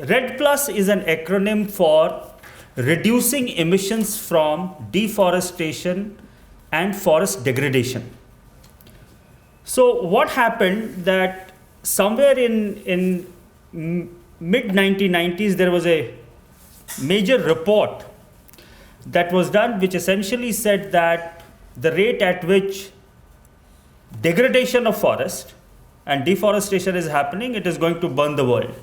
RED Plus is an acronym for reducing emissions from deforestation and forest degradation. So what happened that somewhere in mid 1990s there was a major report that was done which essentially said that the rate at which degradation of forest and deforestation is happening, it is going to burn the world.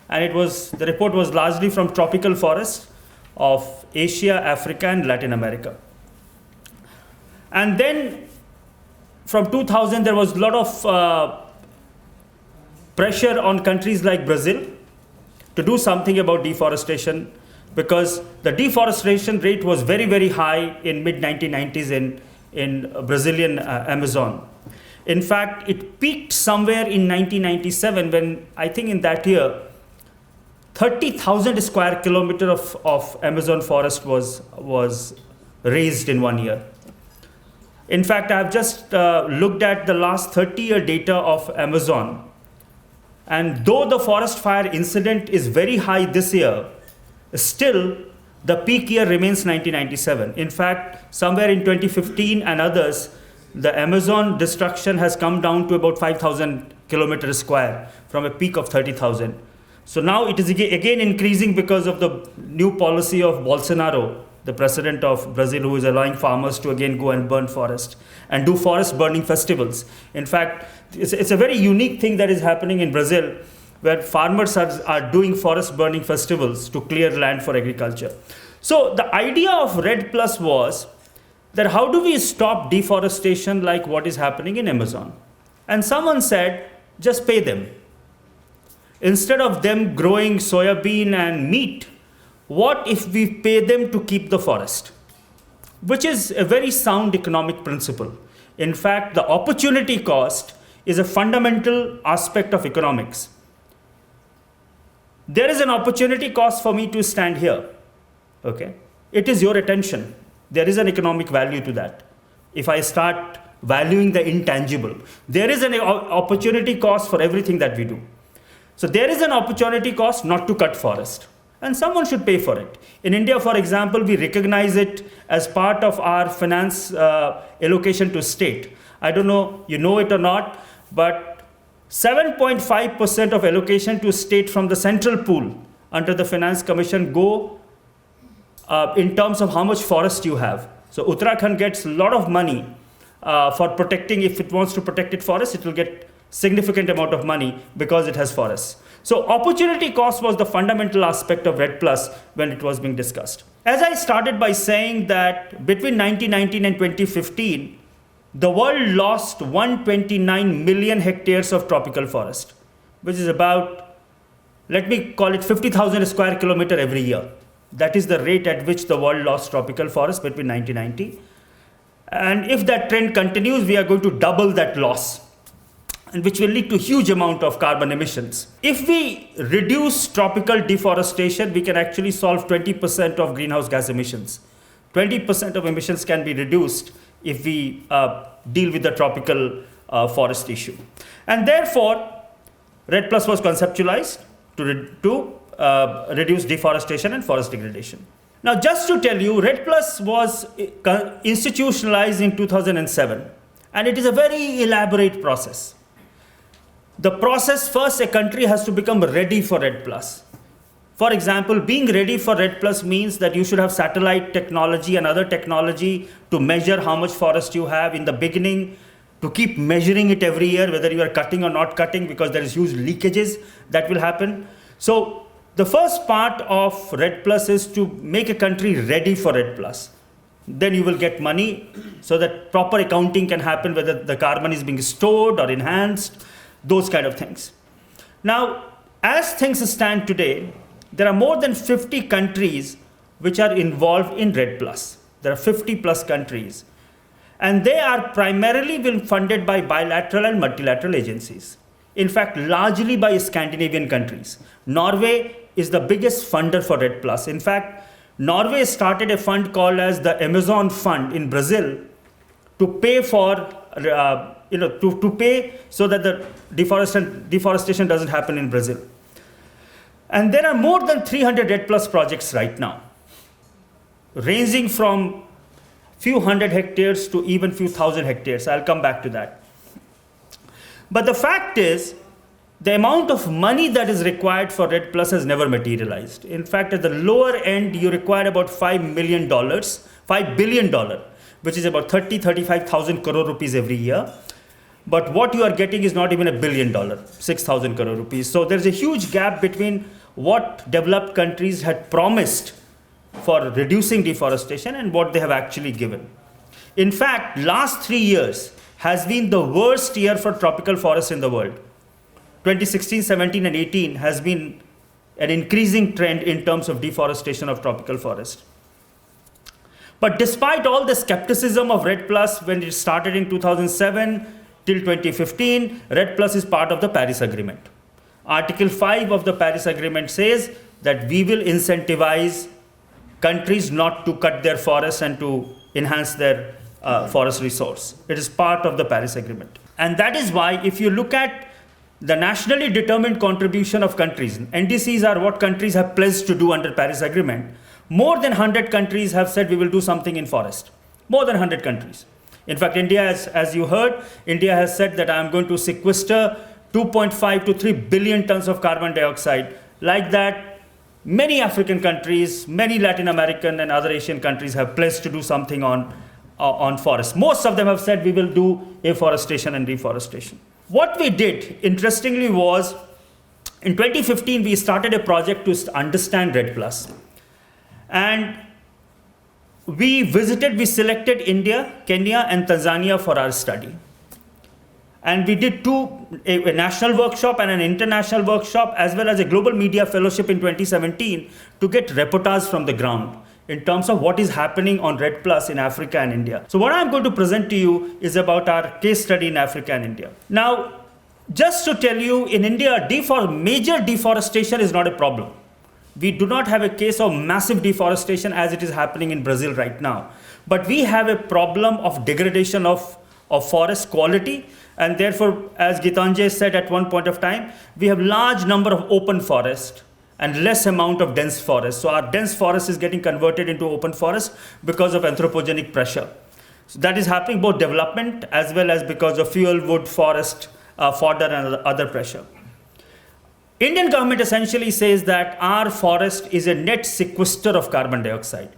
And the report was largely from tropical forests of Asia, Africa, and Latin America. And then from 2000, there was a lot of pressure on countries like Brazil to do something about deforestation, because the deforestation rate was very, very high in mid 1990s in Brazilian Amazon. In fact, it peaked somewhere in 1997 when, I think in that year, 30,000 square kilometer of Amazon forest was razed in 1 year. In fact, I've just looked at the last 30-year data of Amazon. And though the forest fire incident is very high this year, still the peak year remains 1997. In fact, somewhere in 2015 and others, the Amazon destruction has come down to about 5,000 kilometers square from a peak of 30,000. So now it is again increasing because of the new policy of Bolsonaro, the president of Brazil, who is allowing farmers to again go and burn forest and do forest burning festivals. In fact, it's a very unique thing that is happening in Brazil, where farmers are doing forest burning festivals to clear land for agriculture. So the idea of RED Plus was that how do we stop deforestation like what is happening in Amazon? And someone said, just pay them. Instead of them growing soybean and meat, what if we pay them to keep the forest? Which is a very sound economic principle. In fact, the opportunity cost is a fundamental aspect of economics. There is an opportunity cost for me to stand here. Okay? It is your attention. There is an economic value to that. If I start valuing the intangible, there is an opportunity cost for everything that we do. So there is an opportunity cost not to cut forest, and someone should pay for it. In India, for example, we recognize it as part of our finance allocation to state. I don't know, you know it or not, but 7.5% of allocation to state from the central pool under the Finance Commission go in terms of how much forest you have. So Uttarakhand gets a lot of money for protecting. If it wants to protect its forest, it will get significant amount of money because it has forests. So opportunity cost was the fundamental aspect of RED Plus when it was being discussed. As I started by saying that between 1919 and 2015, the world lost 129 million hectares of tropical forest, which is about, let me call it 50,000 square kilometer every year. That is the rate at which the world lost tropical forest between 1990. And if that trend continues, we are going to double that loss, and which will lead to huge amount of carbon emissions. If we reduce tropical deforestation, we can actually solve 20% of greenhouse gas emissions. 20% of emissions can be reduced if we deal with the tropical forest issue. And therefore, RED Plus was conceptualized to reduce deforestation and forest degradation. Now, just to tell you, RED Plus was institutionalized in 2007, and it is a very elaborate process. The process, first, a country has to become ready for RED Plus. For example, being ready for RED Plus means that you should have satellite technology and other technology to measure how much forest you have in the beginning, to keep measuring it every year, whether you are cutting or not cutting, because there is huge leakages that will happen. So the first part of RED Plus is to make a country ready for RED Plus. Then you will get money so that proper accounting can happen, whether the carbon is being stored or enhanced, those kind of things. Now, as things stand today, there are more than 50 countries which are involved in RED Plus. There are 50 plus countries. And they are primarily being funded by bilateral and multilateral agencies. In fact, largely by Scandinavian countries. Norway is the biggest funder for RED Plus. In fact, Norway started a fund called as the Amazon Fund in Brazil to pay for, to pay so that the deforestation doesn't happen in Brazil. And there are more than 300 REDD Plus projects right now, ranging from few hundred hectares to even few thousand hectares. I'll come back to that. But the fact is, the amount of money that is required for REDD Plus has never materialized. In fact, at the lower end, you require about $5 billion, which is about 35,000 crore rupees every year. But what you are getting is not even $1 billion, 6,000 crore rupees. So there's a huge gap between what developed countries had promised for reducing deforestation and what they have actually given. In fact, last 3 years has been the worst year for tropical forests in the world. 2016, 17, and 18 has been an increasing trend in terms of deforestation of tropical forest. But despite all the skepticism of REDD Plus when it started in 2007 till 2015, REDD Plus is part of the Paris Agreement. Article 5 of the Paris Agreement says that we will incentivize countries not to cut their forests and to enhance their forest resource. It is part of the Paris Agreement. And that is why if you look at the nationally determined contribution of countries, NDCs are what countries have pledged to do under Paris Agreement. More than 100 countries have said we will do something in forest. More than 100 countries. In fact, India, as you heard, India has said that I am going to sequester 2.5 to 3 billion tons of carbon dioxide. Like that, many African countries, many Latin American and other Asian countries have pledged to do something on forests. Most of them have said we will do afforestation and reforestation. What we did, interestingly, was in 2015, we started a project to understand REDD Plus. And we selected India, Kenya, and Tanzania for our study. And we did a national workshop and an international workshop, as well as a global media fellowship in 2017 to get reportage from the ground in terms of what is happening on REDD Plus in Africa and India. So what I'm going to present to you is about our case study in Africa and India. Now, just to tell you, in India, major deforestation is not a problem. We do not have a case of massive deforestation as it is happening in Brazil right now. But we have a problem of degradation of forest quality. And therefore, as Gitanjay said at one point of time, we have large number of open forest and less amount of dense forest. So our dense forest is getting converted into open forest because of anthropogenic pressure. So that is happening both development as well as because of fuel, wood, forest, fodder and other pressure. Indian government essentially says that our forest is a net sequester of carbon dioxide.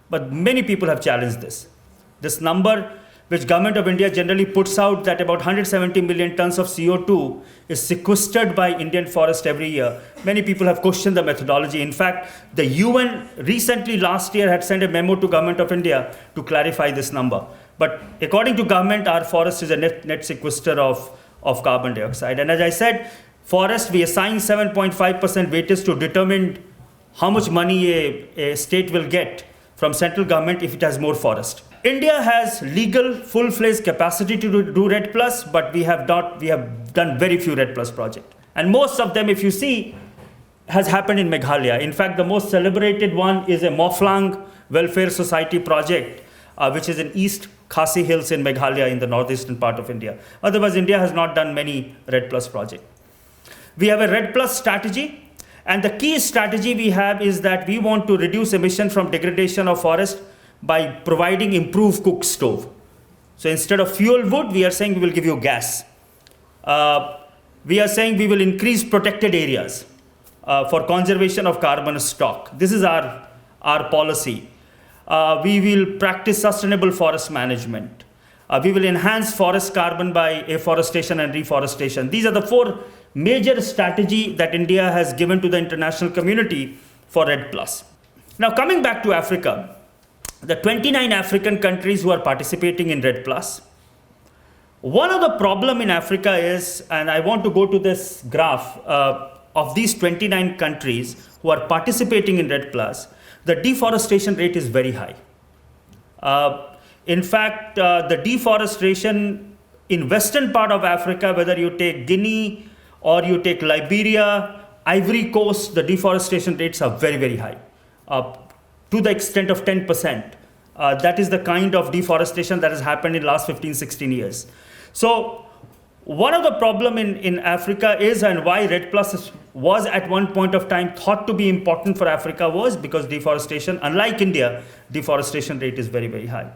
But many people have challenged this. This number, which government of India generally puts out, that about 170 million tons of CO2 is sequestered by Indian forest every year. Many people have questioned the methodology. In fact, the UN recently last year had sent a memo to government of India to clarify this number. But according to government, our forest is a net sequester of carbon dioxide. And as I said, forest, we assign 7.5% weightage to determine how much money a state will get from central government if it has more forest. India has legal full-fledged capacity to do REDD Plus, but we have done very few REDD Plus projects. And most of them, if you see, has happened in Meghalaya. In fact, the most celebrated one is a Mawphlong Welfare Society project, which is in East Khasi Hills in Meghalaya in the northeastern part of India. Otherwise, India has not done many REDD Plus projects. We have a REDD Plus strategy, and the key strategy we have is that we want to reduce emission from degradation of forest by providing improved cook stove. So instead of fuel wood, we are saying we will give you gas. We are saying we will increase protected areas for conservation of carbon stock. This is our policy. We will practice sustainable forest management. We will enhance forest carbon by afforestation and reforestation. These are the 4 major strategies that India has given to the international community for REDD Plus. Now coming back to Africa, the 29 African countries who are participating in REDD Plus, one of the problem in Africa is, and I want to go to this graph of these 29 countries who are participating in REDD Plus, the deforestation rate is very high. In fact, the deforestation in western part of Africa, whether you take Guinea or you take Liberia, Ivory Coast, the deforestation rates are very, very high, to the extent of 10%. That is the kind of deforestation that has happened in the last 15, 16 years. So one of the problem in Africa is, and why REDD Plus was at one point of time thought to be important for Africa was because deforestation, unlike India, deforestation rate is very, very high.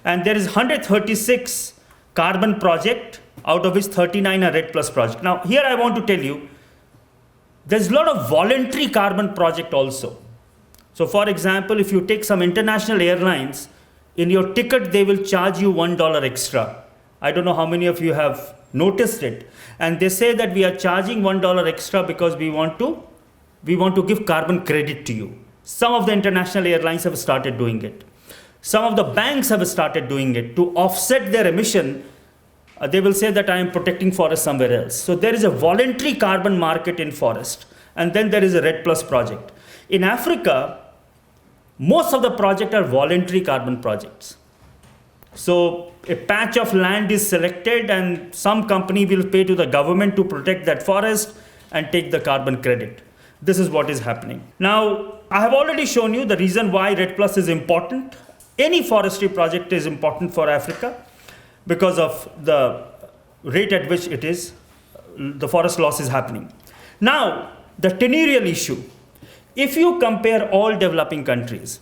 And there is 136 carbon project, out of which 39 are REDD+ project. Now, here I want to tell you, there's a lot of voluntary carbon project also. So for example, if you take some international airlines, in your ticket, they will charge you $1 extra. I don't know how many of you have noticed it. And they say that we are charging $1 extra because we want to give carbon credit to you. Some of the international airlines have started doing it. Some of the banks have started doing it to offset their emission. They will say that I am protecting forest somewhere else. So there is a voluntary carbon market in forest. And then there is a REDD+ project. In Africa, most of the projects are voluntary carbon projects. So a patch of land is selected and some company will pay to the government to protect that forest and take the carbon credit. This is what is happening. Now, I have already shown you the reason why REDD+ is important. Any forestry project is important for Africa because of the rate at which the forest loss is happening. Now, the tenurial issue. If you compare all developing countries,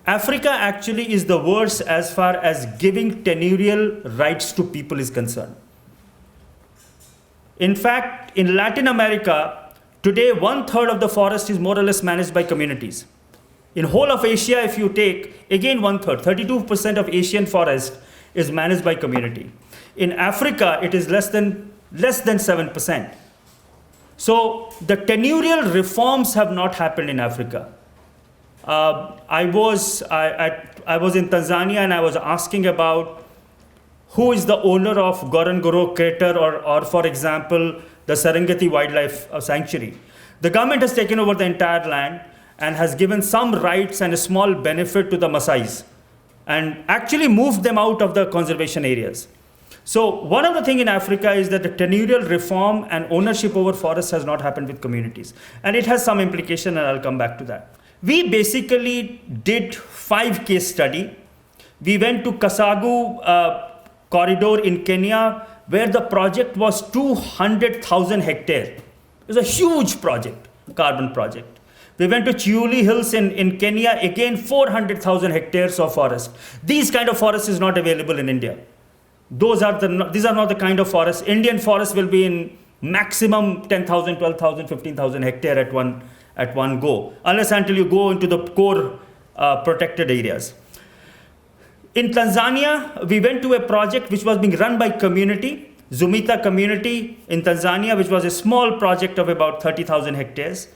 Africa actually is the worst as far as giving tenurial rights to people is concerned. In fact, in Latin America, today 1/3 of the forest is more or less managed by communities. In whole of Asia, if you take, again 1/3, 32% of Asian forest is managed by community. In Africa, it is less than 7%. So the tenurial reforms have not happened in Africa. I was in Tanzania and I was asking about who is the owner of Ngorongoro crater or for example, the Serengeti Wildlife Sanctuary. The government has taken over the entire land and has given some rights and a small benefit to the Maasais and actually moved them out of the conservation areas. So one of the things in Africa is that the tenurial reform and ownership over forests has not happened with communities. And it has some implication and I'll come back to that. We basically did 5 case studies. We went to Kasagu corridor in Kenya where the project was 200,000 hectares. It was a huge project, carbon project. We went to Chiuli Hills in Kenya, again 400,000 hectares of forest. These kind of forest is not available in India. These are not the kind of forests. Indian forest will be in maximum 10,000, 12,000, 15,000 hectares at one go, unless until you go into the core protected areas. In Tanzania, we went to a project which was being run by community, Zumita community in Tanzania, which was a small project of about 30,000 hectares.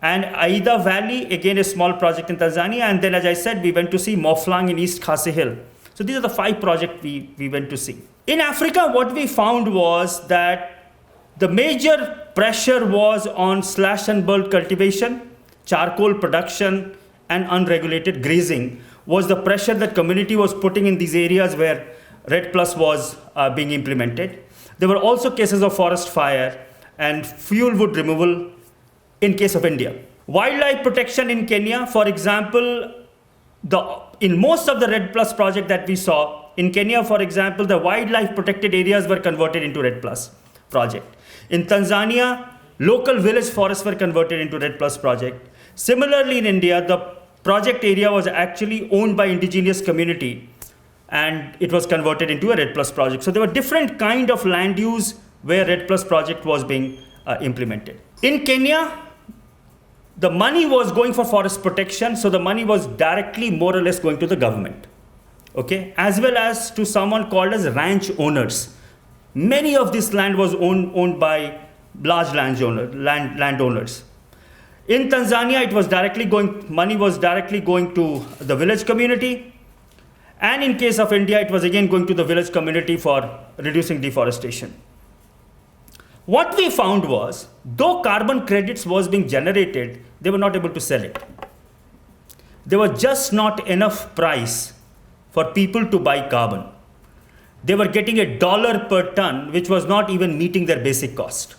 And Aida Valley, again a small project in Tanzania. And then, as I said, we went to see Moflang in East Khasi Hill. So these are the 5 projects we went to see. In Africa, what we found was that the major pressure was on slash and burn cultivation, charcoal production, and unregulated grazing was the pressure that community was putting in these areas where REDD+ was being implemented. There were also cases of forest fire and fuel wood removal in case of India. Wildlife protection in Kenya, for example, in most of the REDD+ project that we saw, in Kenya, for example, the wildlife protected areas were converted into REDD+ project. In Tanzania, local village forests were converted into REDD+ project. Similarly, in India, the project area was actually owned by indigenous community and it was converted into a REDD+ project. So there were different kind of land use where REDD+ project was being implemented. In Kenya, the money was going for forest protection, so the money was directly more or less going to the government, okay, as well as to someone called as ranch owners. Many of this land was owned by large landowners. In Tanzania, money was directly going to the village community. And in case of India, it was again going to the village community for reducing deforestation. What we found was, though carbon credits was being generated, they were not able to sell it. There was just not enough price for people to buy carbon. They were getting $1 per ton, which was not even meeting their basic cost.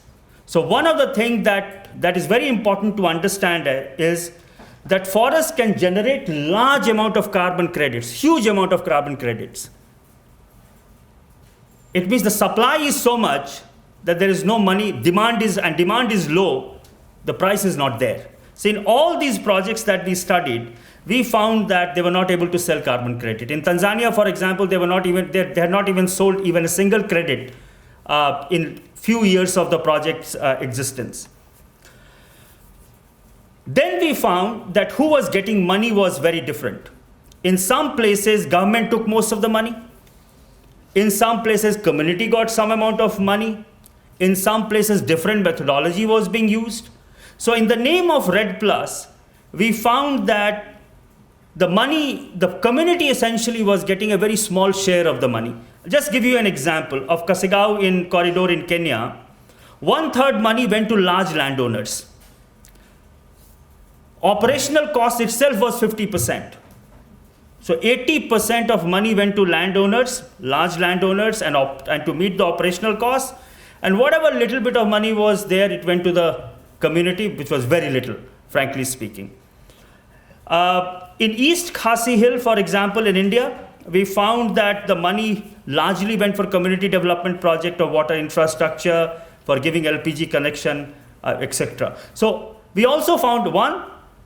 So one of the things that is very important to understand is that forests can generate large amount of carbon credits, huge amount of carbon credits. It means the supply is so much that there is no money, demand is low, The price is not there. So in all these projects that we studied, we found that they were not able to sell carbon credit. In Tanzania, for example, they had not even sold even a single credit in few years of the project's existence. Then we found that who was getting money was very different. In some places, government took most of the money. In some places, community got some amount of money. In some places, different methodology was being used. So in the name of REDD+, we found that the community essentially was getting a very small share of the money. Just give you an example of Kasagao in corridor in Kenya. 1/3 money went to large landowners. Operational cost itself was 50%. So 80% of money went to landowners, large landowners, and to meet the operational costs. And whatever little bit of money was there, it went to the community, which was very little, frankly speaking. In East Khasi Hill, for example, in India, we found that the money largely went for community development project of water infrastructure, for giving LPG connection, etc. So we also found, one,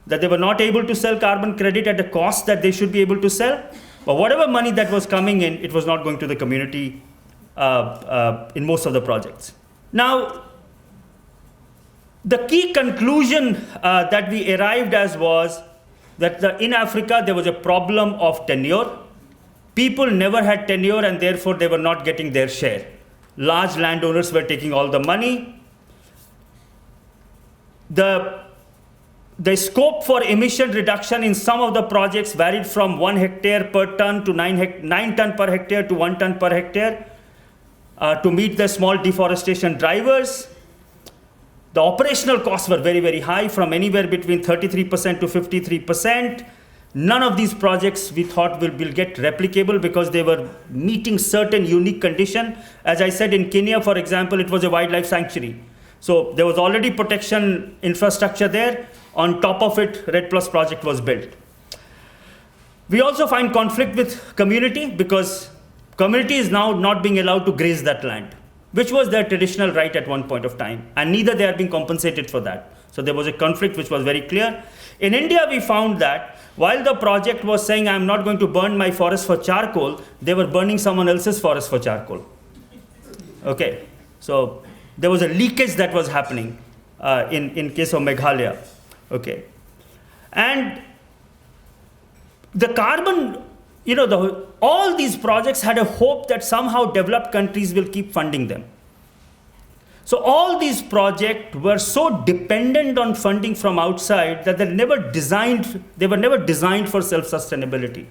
that they were not able to sell carbon credit at the cost that they should be able to sell. But whatever money that was coming in, it was not going to the community in most of the projects. Now, the key conclusion that we arrived as was that in Africa, there was a problem of tenure. People never had tenure, and therefore they were not getting their share. Large landowners were taking all the money. The scope for emission reduction in some of the projects varied from 1 hectare per ton to 9 ton per hectare to 1 ton per hectare to meet the small deforestation drivers. The operational costs were very, very high, from anywhere between 33% to 53%. None of these projects we thought will get replicable because they were meeting certain unique condition. As I said, in Kenya, for example, it was a wildlife sanctuary. So there was already protection infrastructure there. On top of it, REDD+ project was built. We also find conflict with community because community is now not being allowed to graze that land, which was their traditional right at one point of time, and neither they are being compensated for that. So there was a conflict which was very clear. In India, we found that while the project was saying, I'm not going to burn my forest for charcoal, they were burning someone else's forest for charcoal. Okay, so there was a leakage that was happening in case of Meghalaya. Okay, and the carbon, all these projects had a hope that somehow developed countries will keep funding them. So all these projects were so dependent on funding from outside that they were never designed for self-sustainability.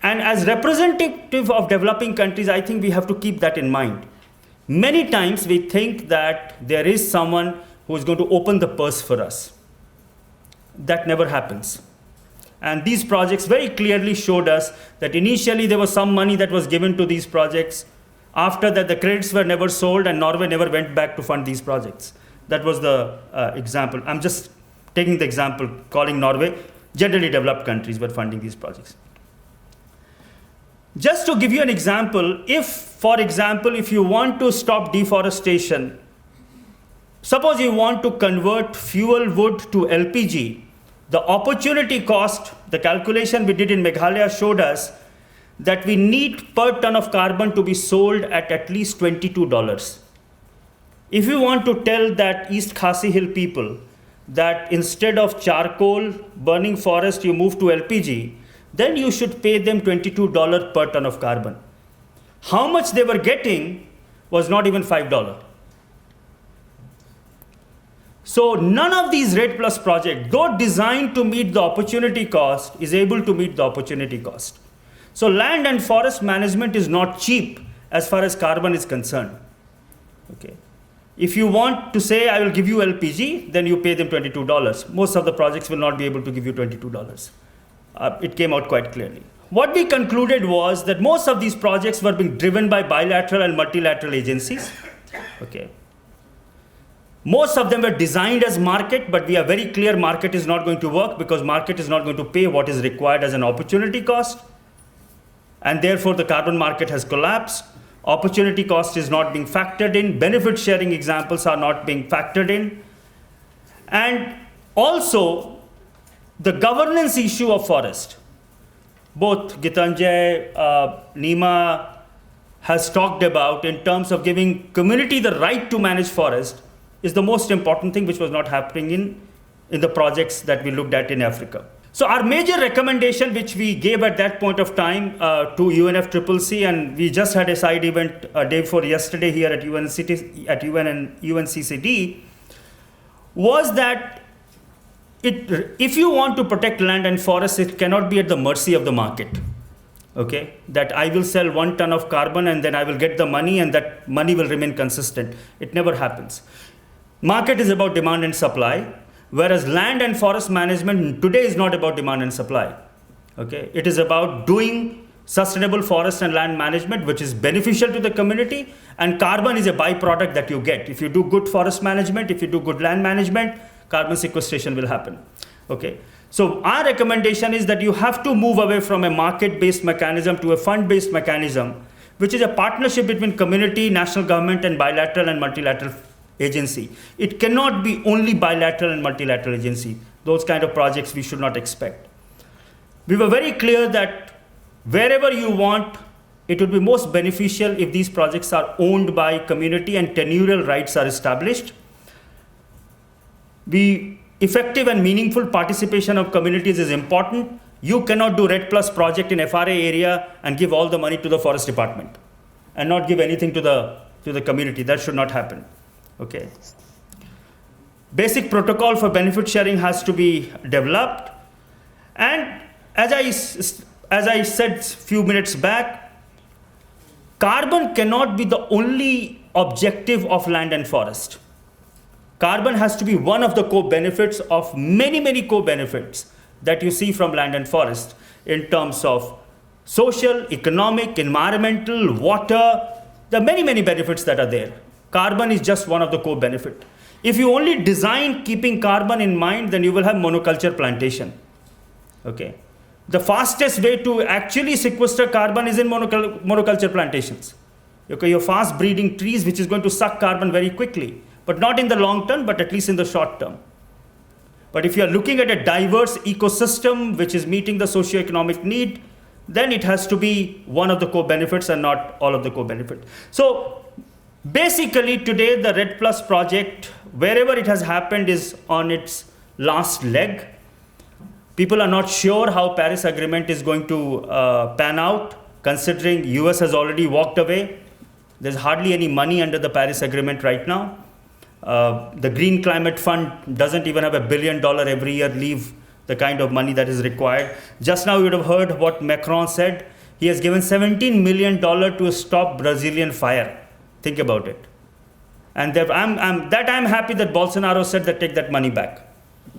And as representative of developing countries, I think we have to keep that in mind. Many times we think that there is someone who is going to open the purse for us. That never happens. And these projects very clearly showed us that initially there was some money that was given to these projects. After that, the credits were never sold, and Norway never went back to fund these projects. That was the example. I'm just taking the example, calling Norway. Generally developed countries were funding these projects. Just to give you an example, if you want to stop deforestation, suppose you want to convert fuel wood to LPG, the opportunity cost, the calculation we did in Meghalaya showed us that we need per ton of carbon to be sold at least $22. If you want to tell that East Khasi Hill people that instead of charcoal burning forest, you move to LPG, then you should pay them $22 per ton of carbon. How much they were getting was not even $5. So none of these REDD+ projects, though designed to meet the opportunity cost, is able to meet the opportunity cost. So land and forest management is not cheap as far as carbon is concerned. Okay. If you want to say, I will give you LPG, then you pay them $22. Most of the projects will not be able to give you $22. It came out quite clearly. What we concluded was that most of these projects were being driven by bilateral and multilateral agencies. Okay. Most of them were designed as market, but we are very clear market is not going to work because market is not going to pay what is required as an opportunity cost. And therefore, the carbon market has collapsed. Opportunity cost is not being factored in. Benefit sharing examples are not being factored in. And also the governance issue of forest. Both Gitanjay, Nima has talked about in terms of giving community the right to manage forest is the most important thing, which was not happening in the projects that we looked at in Africa. So our major recommendation, which we gave at that point of time to UNFCCC, and we just had a side event a day before yesterday here at UN and UNCCD, was that if you want to protect land and forests, it cannot be at the mercy of the market. Okay, that I will sell 1 ton of carbon and then I will get the money and that money will remain consistent. It never happens. Market is about demand and supply, whereas land and forest management today is not about demand and supply. Okay, it is about doing sustainable forest and land management, which is beneficial to the community, and carbon is a byproduct that you get. If you do good forest management, if you do good land management, carbon sequestration will happen. Okay. So our recommendation is that you have to move away from a market-based mechanism to a fund-based mechanism, which is a partnership between community, national government, and bilateral and multilateral agency. It cannot be only bilateral and multilateral agency. Those kind of projects we should not expect. We were very clear that wherever you want, it would be most beneficial if these projects are owned by community and tenurial rights are established. Effective and meaningful participation of communities is important. You cannot do REDD+ project in FRA area and give all the money to the forest department and not give anything to the community. That should not happen. Okay. Basic protocol for benefit sharing has to be developed. And as I said a few minutes back, carbon cannot be the only objective of land and forest. Carbon has to be one of the co-benefits of many, many co-benefits that you see from land and forest in terms of social, economic, environmental, water. There are many, many benefits that are there. Carbon is just one of the co-benefits. If you only design keeping carbon in mind, then you will have monoculture plantation. Okay. The fastest way to actually sequester carbon is in monoculture plantations. Okay, you're fast breeding trees, which is going to suck carbon very quickly. But not in the long term, but at least in the short term. But if you're looking at a diverse ecosystem which is meeting the socioeconomic need, then it has to be one of the co-benefits and not all of the co-benefits. So basically today the REDD+ project, wherever it has happened, is on its last leg. People are not sure how Paris Agreement is going to pan out, considering US has already walked away. There's hardly any money under the Paris Agreement right now. The Green Climate Fund doesn't even have $1 billion every year leave the kind of money that is required. Just now you would have heard what Macron said. He has given $17 million to stop Brazilian fire. Think about it. And I'm happy that Bolsonaro said that take that money back.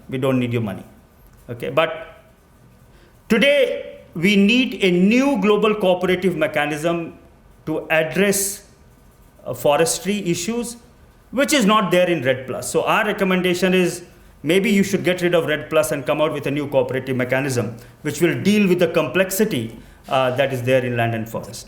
We don't need your money. Okay, but today we need a new global cooperative mechanism to address forestry issues, which is not there in REDD+. So our recommendation is maybe you should get rid of REDD+ and come out with a new cooperative mechanism, which will deal with the complexity that is there in land and forest.